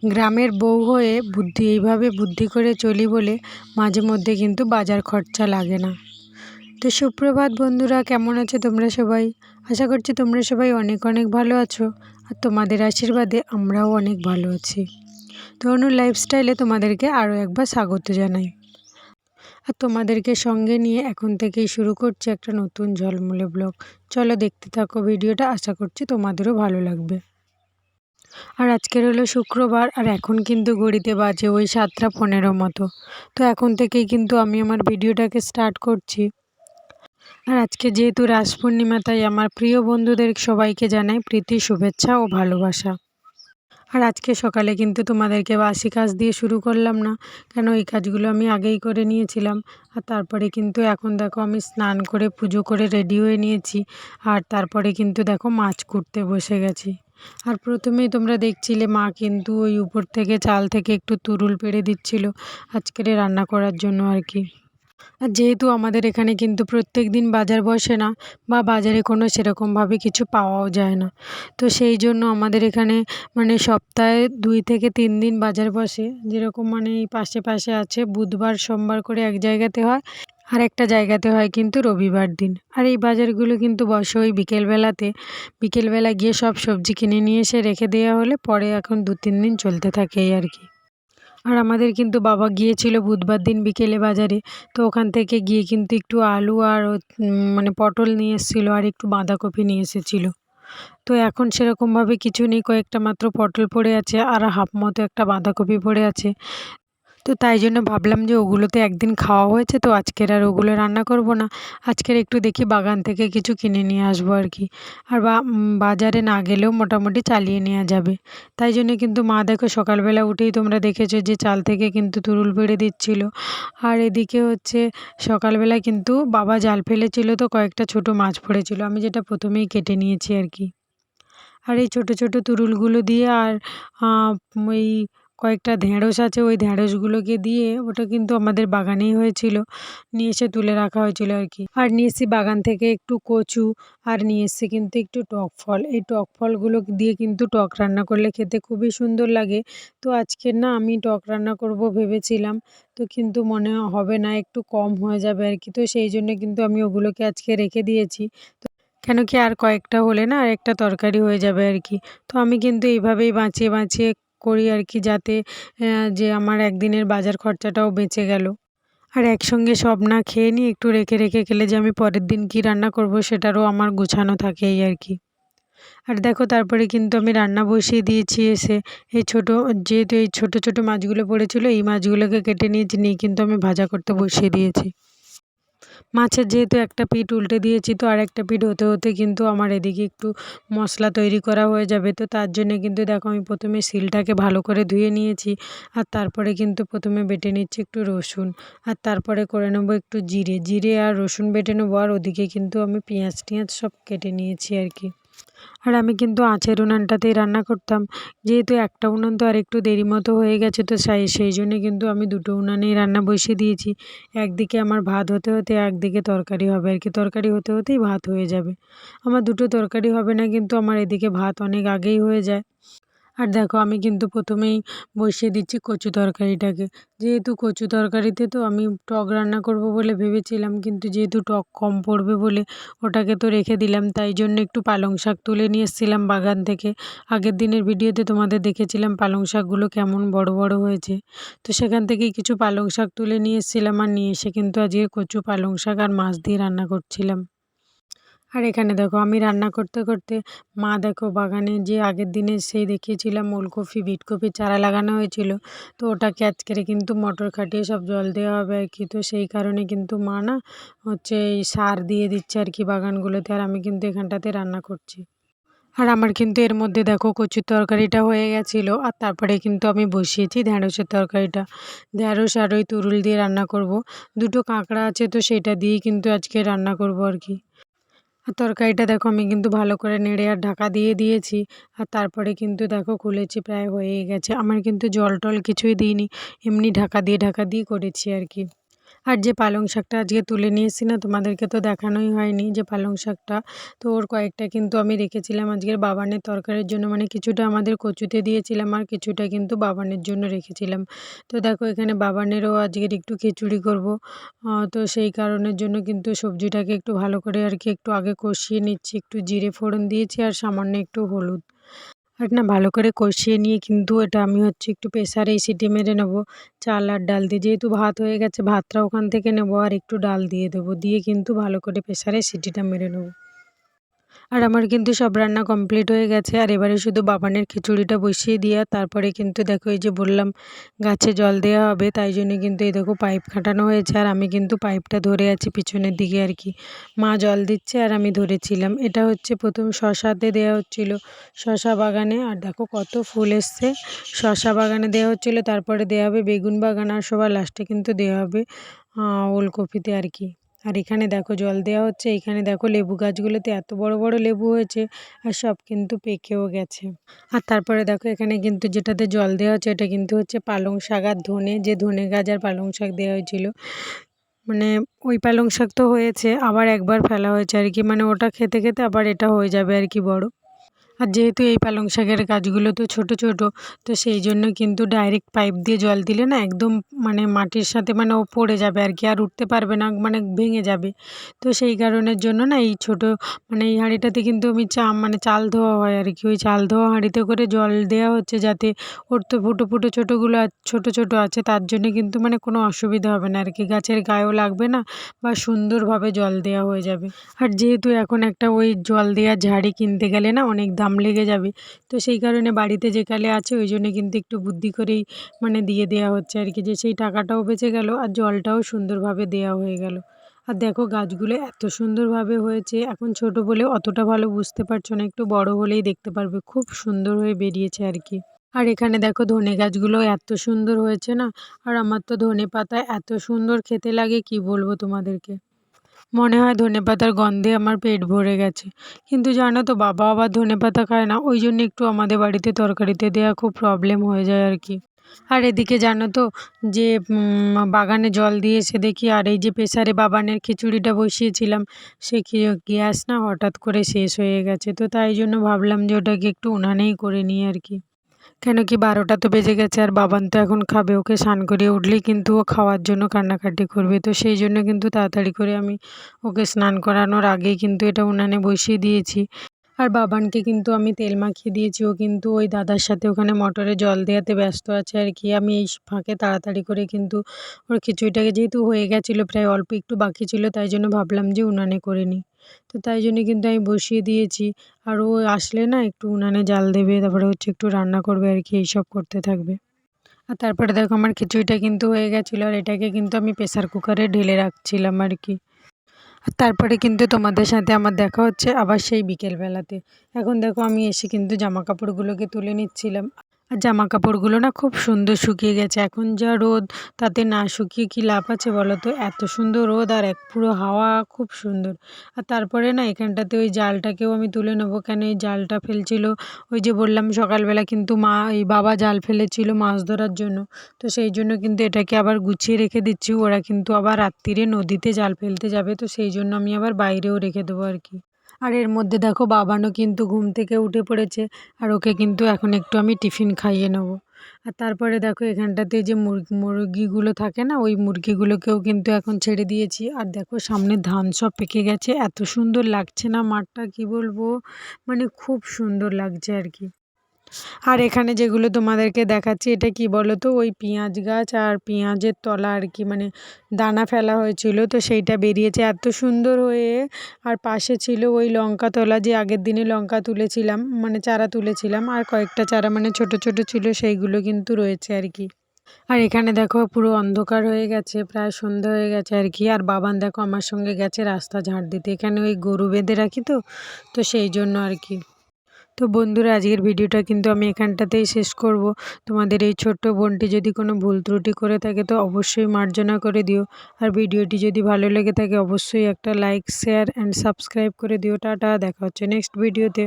গ্রামের বউ হয়ে এইভাবে বুদ্ধি করে চলি বলে মাঝে মধ্যে কিন্তু বাজার খরচা লাগে না। তো সুপ্রভাত বন্ধুরা, কেমন আছো তোমরা সবাই? আশা করছি তোমরা সবাই অনেক অনেক ভালো আছো, আর তোমাদের আশীর্বাদে আমরাও অনেক ভালো আছি। তো অনু লাইফস্টাইলে তোমাদেরকে আরও একবার স্বাগত জানাই। আর তোমাদেরকে সঙ্গে নিয়ে এখন থেকেই শুরু করছি একটা নতুন ঝলমলে ব্লগ। চলো দেখতে থাকো ভিডিওটা, আশা করছি তোমাদেরও ভালো লাগবে। আর আজকের হলো শুক্রবার, আর এখন কিন্তু ঘড়িতে বাজে ওই 7টা 15 মতো। তো এখন থেকেই কিন্তু আমি আমার ভিডিওটাকে স্টার্ট করছি। আর আজকে যেহেতু রাস পূর্ণিমা, তাই আমার প্রিয় বন্ধুদের সবাইকে জানাই প্রীতি, শুভেচ্ছা ও ভালোবাসা। আর আজকে সকালে কিন্তু তোমাদেরকে বাসি কাজ দিয়ে শুরু করলাম না, কেন এই কাজগুলো আমি আগেই করে নিয়েছিলাম। আর তারপরে কিন্তু এখন দেখো আমি স্নান করে পুজো করে রেডি হয়ে নিয়েছি, আর তারপরে কিন্তু দেখো মাছ কুটতে বসে গেছি। আর প্রথমেই তোমরা দেখছিলে মা কিন্তু ওই উপর থেকে চাল থেকে একটু তুরুল পেড়ে দিচ্ছিল আজকের রান্না করার জন্য আর কি। আর যেহেতু আমাদের এখানে কিন্তু প্রত্যেক দিন বাজার বসে না, বা বাজারে কোনো সেরকমভাবে কিছু পাওয়াও যায় না, তো সেই জন্য আমাদের এখানে মানে সপ্তাহে 2 থেকে 3 দিন বাজার বসে। যেরকম মানে এই পাশে পাশে আছে, বুধবার সোমবার করে এক জায়গাতে হয়, আর একটা জায়গাতে হয় কিন্তু রবিবার দিন। আর এই বাজারগুলো কিন্তু বসে ওই বিকেলবেলা গিয়ে সব সবজি কিনে নিয়ে এসে রেখে দেওয়া হলে পরে এখন 2-3 দিন চলতে থাকে এই আর কি। আর আমাদের কিন্তু বাবা গিয়েছিল বুধবার দিন বিকেলে বাজারে, তো ওখান থেকে গিয়ে কিন্তু একটু আলু আর মানে পটল নিয়ে এসেছিলো, আর একটু বাঁধাকপি নিয়ে এসেছিলো। তো এখন সেরকমভাবে কিছু নেই, কয়েকটা মাত্র পটল পড়ে আছে আর হাফ মতো একটা বাঁধাকপি পড়ে আছে। তো তাই জন্য ভাবলাম যে ওগুলোতে একদিন খাওয়া হয়েছে, তো আজকের আর ওগুলো রান্না করব না। আজকের একটু দেখি বাগান থেকে কিছু কিনে নিয়ে আসবো আর কি। আর বাজারে না গেলেও মোটামুটি চালিয়ে নেওয়া যাবে। তাই জন্য কিন্তু মা দেখো সকালবেলা উঠেই তোমরা দেখেছো যে চাল থেকে কিন্তু তুরুল পেড়ে দিচ্ছিল। আর এদিকে হচ্ছে সকালবেলা কিন্তু বাবা জাল ফেলেছিল, তো কয়েকটা ছোট মাছ পড়েছিল, আমি যেটা প্রথমেই কেটে নিয়েছি আর কি। আর এই ছোট ছোট তুরুলগুলো দিয়ে আর ওই কয়েকটা ঢেঁড়স আছে, ওই ঢেঁড়সগুলোকে দিয়ে, ওটা কিন্তু আমাদের বাগানেই হয়েছিল, নিয়ে এসে তুলে রাখা হয়েছিল আর কি। আর নিয়ে এসেছি বাগান থেকে একটু কচু, আর নিয়ে এসেছি কিন্তু একটু টক ফল। এই টক ফলগুলো দিয়ে কিন্তু টক রান্না করলে খেতে খুবই সুন্দর লাগে। তো আজকে না আমি টক রান্না করব ভেবেছিলাম, তো কিন্তু মনে হবে না, একটু কম হয়ে যাবে আর কি। তো সেই জন্য কিন্তু আমি ওগুলোকে আজকে রেখে দিয়েছি, কেন কি আর কয়েকটা হলে না আর একটা তরকারি হয়ে যাবে আর কি। তো আমি কিন্তু এইভাবেই বাঁচিয়ে বাঁচিয়ে করি আর কি, যাতে যে আমার একদিনের বাজার খরচাটাও বেঁচে গেল। আর একসঙ্গে সব না খেয়ে নিয়ে একটু রেখে রেখে গেলে যে আমি পরের দিন কি রান্না করব সেটারও আমার গোছানো থাকে এই আর কি। আর দেখো তারপরে কিন্তু আমি রান্না বসিয়ে দিয়েছি এসে। যেহেতু এই ছোট ছোট মাছগুলো পড়েছিল, এই মাছগুলোকে কেটে নিয়েছি, নিয়ে কিন্তু আমি ভাজা করতে বসিয়ে দিয়েছি। মাছের যেহেতু একটা পিঠ উল্টে দিয়েছি, তো আর একটা পিঠ হতে হতে কিন্তু আমার এদিকে একটু মশলা তৈরি করা হয়ে যাবে। তো তার জন্যে কিন্তু দেখো আমি প্রথমে শিলটাকে ভালো করে ধুয়ে নিয়েছি, আর তারপরে কিন্তু প্রথমে বেটে নিচ্ছি একটু রসুন, আর তারপরে করে নেবো একটু জিরে আর রসুন বেটে নেবো। আর ওদিকে কিন্তু আমি পেঁয়াজ টিয়াজ সব কেটে নিয়েছি আর কি। আর আমি কিন্তু আঁচের উনানটাতেই রান্না করতাম, যেহেতু একটা উনান তো আর একটু দেরি মতো হয়ে গেছে, তো সেই জন্যে কিন্তু আমি দুটো উনানেই রান্না বসিয়ে দিয়েছি। একদিকে আমার ভাত হতে হতে একদিকে তরকারি হবে আর কি, তরকারি হতে হতেই ভাত হয়ে যাবে। আমার দুটো তরকারি হবে না, কিন্তু আমার এদিকে ভাত অনেক আগেই হয়ে যায়। আর দেখো আমি কিন্তু প্রথমেই বসিয়ে দিচ্ছি কচু তরকারিটাকে। যেহেতু কচু তরকারিতে তো আমি টক রান্না করব বলে ভেবেছিলাম, কিন্তু যেহেতু টক কম পড়বে বলে ওটাকে তো রেখে দিলাম। তাই জন্য একটু পালং শাক তুলে নিয়ে এসেছিলাম বাগান থেকে। আগের দিনের ভিডিওতে তোমাদের দেখেছিলাম পালং শাকগুলো কেমন বড় বড় হয়েছে, তো সেখান থেকেই কিছু পালং শাক তুলে নিয়ে এসেছিলাম, আর নিয়ে এসে কিন্তু আজকে কচু পালং শাক আর মাছ দিয়ে রান্না করছিলাম। আর এখানে দেখো আমি রান্না করতে করতে মা দেখো বাগানে যে আগের দিনে সেই দেখিয়েছিলাম ওলকপি বিটকপির চারা লাগানো হয়েছিল, তো ওটাকে আজকের কিন্তু মটর খাটিয়ে সব জল দেওয়া হবে আর কি। তো সেই কারণে কিন্তু মা না হচ্ছে এই সার দিয়ে দিচ্ছে আর কি বাগানগুলোতে, আর আমি কিন্তু এখানটাতে রান্না করছি। আর আমার কিন্তু এর মধ্যে দেখো কচুর তরকারিটা হয়ে গেছিলো, আর তারপরে কিন্তু আমি বসিয়েছি ঢ্যাঁড়সের তরকারিটা। ঢ্যাঁড়স আর ওই তুরুল দিয়ে রান্না করব। দুটো কাঁকড়া আছে, তো সেটা দিয়েই কিন্তু আজকে রান্না করব আর কি। আর তরকারিটা দেখো আমি কিন্তু ভালো করে নেড়ে আর ঢাকা দিয়ে দিয়েছি। আর তারপরে কিন্তু দেখো খুলেছি, প্রায় হয়েই গেছে। আমার কিন্তু জল টল কিছুই দিইনি, এমনি ঢাকা দিয়ে করেছি আর কি। আর যে পালং শাকটা আজকে তুলে নিয়ে এসেছি না, তোমাদেরকে তো দেখানোই হয়নি যে পালং শাকটা, তো ওর কয়েকটা কিন্তু আমি রেখেছিলাম আজকের বাবানের তরকারির জন্য, মানে কিছুটা আমাদের কচুতে দিয়েছিলাম আর কিছুটা কিন্তু বাবানের জন্য রেখেছিলাম। তো দেখো এখানে বাবানেরও আজকের একটু খিচুড়ি করব, তো সেই কারণের জন্য কিন্তু সবজিটাকে একটু ভালো করে আর কি একটু আগে কষিয়ে নিচ্ছি, একটু জিরে ফোড়ন দিয়েছি আর সামান্য একটু হলুদ। আর না ভালো করে কষিয়ে নিয়ে কিন্তু এটা আমি একটু প্রেসারেই সিটি মেরে নেবো, চাল আর ডাল দিয়ে। যেহেতু ভাত হয়ে গেছে, ভাতটা ওখান থেকে নেবো আর একটু ডাল দিয়ে দেবো, দিয়ে কিন্তু ভালো করে প্রেসারে সিটিটা মেরে নেবো। আর আমার কিন্তু সব রান্না কমপ্লিট হয়ে গেছে, আর এবারে শুধু বাবানের খিচুড়িটা বসিয়ে দিয়ে তারপরে কিন্তু দেখো এই যে বললাম গাছে জল দেওয়া হবে, তাই জন্য কিন্তু এই দেখো পাইপ খাটানো হয়েছে আর আমি কিন্তু পাইপটা ধরে আছি পিছনের দিকে আর কি। মা জল দিচ্ছে আর আমি ধরেছিলাম। এটা প্রথম শশাতে দেওয়া হচ্ছিল, শশা বাগানে। আর দেখো কত ফুল এসছে, শশা বাগানে দেওয়া হচ্ছিলো, তারপরে দেওয়া হবে বেগুন বাগান, আর সবার লাস্টে কিন্তু দেওয়া হবে ওলকপিতে আর কি। আর এখানে দেখো জল দেওয়া হচ্ছে, এখানে দেখো লেবু গাছগুলোতে এত বড় বড় লেবু হয়েছে আর সব কিন্তু পেকেও গেছে। আর তারপরে দেখো এখানে কিন্তু যেটাতে জল দেওয়া হচ্ছে এটা কিন্তু হচ্ছে পালং শাক আর ধনে, যে ধনে গাছ আর পালং শাক দেওয়া হয়েছিল, মানে ওই পালং শাক তো হয়েছে, আবার একবার ফেলা হয়েছে আর কি, মানে ওটা খেতে খেতে আবার এটা হয়ে যাবে আর কি বড়। আর যেহেতু এই পালং শাকের গাছগুলো তো ছোট ছোট, তো সেই জন্য কিন্তু ডাইরেক্ট পাইপ দিয়ে জল দিলে না একদম মানে মাটির সাথে মানে ও পড়ে যাবে আর কি, আর উঠতে পারবে না, মানে ভেঙে যাবে। তো সেই কারণের জন্য না এই ছোট মানে এই হাঁড়িটাতে কিন্তু আমি মানে চাল ধোয়া হয় আর কি, ওই চাল ধোয়া হাঁড়িতে করে জল দেওয়া হচ্ছে, যাতে ওর তো ফুটো ফুটো ছোটোগুলো ছোট ছোট আছে, তার জন্য কিন্তু মানে কোনো অসুবিধা হবে না আর কি, গাছের গায়েও লাগবে না বা সুন্দরভাবে জল দেওয়া হয়ে যাবে। আর যেহেতু এখন একটা ওই জল দেওয়ার ঝাড়ি কিনতে গেলে না অনেক দাম লেগে যাবে, তো সেই কারণে বাড়িতে যে কালে আছে ওই জন্য কিন্তু একটু বুদ্ধি করেই মানে দিয়ে দেওয়া হচ্ছে আর কি, যে সেই টাকাটাও বেঁচে গেল আর জলটাও সুন্দরভাবে দেওয়া হয়ে গেল। আর দেখো গাছগুলো এত সুন্দরভাবে হয়েছে, এখন ছোট বলে অতটা ভালো বুঝতে পারছো না, একটু বড় হলেই দেখতে পারবে, খুব সুন্দর হয়ে বেরিয়েছে আর কি। আর এখানে দেখো ধনে গাছগুলো এত সুন্দর হয়েছে না, আর আমার তো ধনে পাতা এত সুন্দর খেতে লাগে কি বলবো তোমাদেরকে, মনে হয় ধনেপাতার গন্ধে আমার পেট ভরে গেছে। কিন্তু জানো তো বাবা আবার ধনেপাতা খায় না, ওই জন্য একটু আমাদের বাড়িতে তরকারিতে দেওয়া খুব প্রবলেম হয়ে যায় আর কি। আর এদিকে জানো তো যে বাগানে জল দিয়ে এসে দেখি, আর এই যে প্রেসারে বাবানের খিচুড়িটা বসিয়েছিলাম, সে গ্যাস না হঠাৎ করে শেষ হয়ে গেছে, তো তাই জন্য ভাবলাম যে ওটাকে একটু উনানেই করে নিই আর কি। কেন কি 12টা তো বেজে গেছে আর বাবান তো এখন খাবে, ওকে স্নান করিয়ে উঠলেই কিন্তু ও খাওয়ার জন্য কান্নাকাটি করবে, তো সেই জন্য কিন্তু তাড়াতাড়ি করে আমি ওকে স্নান করানোর আগেই কিন্তু এটা উনানে বসিয়ে দিয়েছি। আর বাবানকে কিন্তু আমি তেল মাখিয়ে দিয়েছি, ও কিন্তু ওই দাদার সাথে ওখানে মোটরে জল দেওয়াতে ব্যস্ত আছে আর কি। আমি এই ফাঁকে তাড়াতাড়ি করে কিন্তু ওর খিচুড়িটাকে, যেহেতু হয়ে গেছিলো প্রায় অল্প একটু বাকি ছিল, তাই জন্য ভাবলাম যে উনানে করে নিই, তো তাই জন্য কিন্তু আমি বসিয়ে দিয়েছি। আর ও আসলে না একটু উনানে জাল দেবে, তারপরে একটু রান্না করবে আর কি, এইসব করতে থাকবে। আর তারপরে দেখো আমার খিচুড়িটা কিন্তু হয়ে গেছিলো, আর এটাকে কিন্তু আমি প্রেসার কুকারে ঢেলে রাখছিলাম আর কি। আর তারপরে কিন্তু তোমাদের সাথে আমার দেখা হচ্ছে আবার সেই বিকেলবেলাতে। এখন দেখো আমি এসে কিন্তু জামা কাপড়গুলোকে তুলে নিচ্ছিলাম, আর জামা কাপড়গুলো না খুব সুন্দর শুকিয়ে গেছে, এখন যা রোদ, তাতে না শুকিয়ে কি লাভ আছে বলো তো, এত সুন্দর রোদ আর এক পুরো হাওয়া, খুব সুন্দর। আর তারপরে না এখানটাতে ওই জালটাকেও আমি তুলে নেবো, কেন এই জালটা ফেলছিল, ওই যে বললাম সকালবেলা কিন্তু মা এই বাবা জাল ফেলেছিল মাছ ধরার জন্য, তো সেই জন্য কিন্তু এটাকে আবার গুছিয়ে রেখে দিচ্ছি, ওরা কিন্তু আবার রাত্রিরে নদীতে জাল ফেলতে যাবে, তো সেই জন্য আমি আবার বাইরেও রেখে দেবো আর কি। আর এর মধ্যে দেখো বাবানও কিন্তু ঘুম থেকে উঠে পড়েছে, আর ওকে কিন্তু এখন একটু আমি টিফিন খাইয়ে নেবো। আর তারপরে দেখো এখানটাতে যে মুরগিগুলো থাকে না, ওই মুরগিগুলোকেও কিন্তু এখন ছেড়ে দিয়েছি। আর দেখো সামনে ধান সব পেকে গেছে, এত সুন্দর লাগছে না মাঠটা, কি বলবো, মানে খুব সুন্দর লাগছে আর কি। আর এখানে যেগুলো তোমাদেরকে দেখাচ্ছি এটা কি বলো তো, ওই পেঁয়াজ গাছ আর পেঁয়াজের তলা আর কি, মানে দানা ফেলা হয়েছিল, তো সেইটা বেরিয়েছে এত সুন্দর হয়ে। আর পাশে ছিল ওই লঙ্কা তলা, যে আগের দিনে লঙ্কা তুলেছিলাম, মানে চারা তুলেছিলাম, আর কয়েকটা চারা মানে ছোট ছোট ছিল, সেইগুলো কিন্তু রয়েছে আর কি। আর এখানে দেখো পুরো অন্ধকার হয়ে গেছে, প্রায় সন্ধ্যা হয়ে গেছে আর কি। আর বাবান দেখো আমার সঙ্গে গেছে রাস্তা ঝাড় দিতে, এখানে ওই গরু বেঁধে রাখি তো, তো সেই জন্য আর কি। তো বন্ধুরা, আজকের ভিডিওটা কিন্তু আমি এখানটাতেই শেষ করব। তোমাদের এই ছোট্ট বোনটি যদি কোনো ভুল ত্রুটি করে থাকে তো অবশ্যই মার্জনা করে দিও। আর ভিডিওটি যদি ভালো লেগে থাকে অবশ্যই একটা লাইক, শেয়ার অ্যান্ড সাবস্ক্রাইব করে দিও। টাটা, দেখা হচ্ছে নেক্সট ভিডিওতে।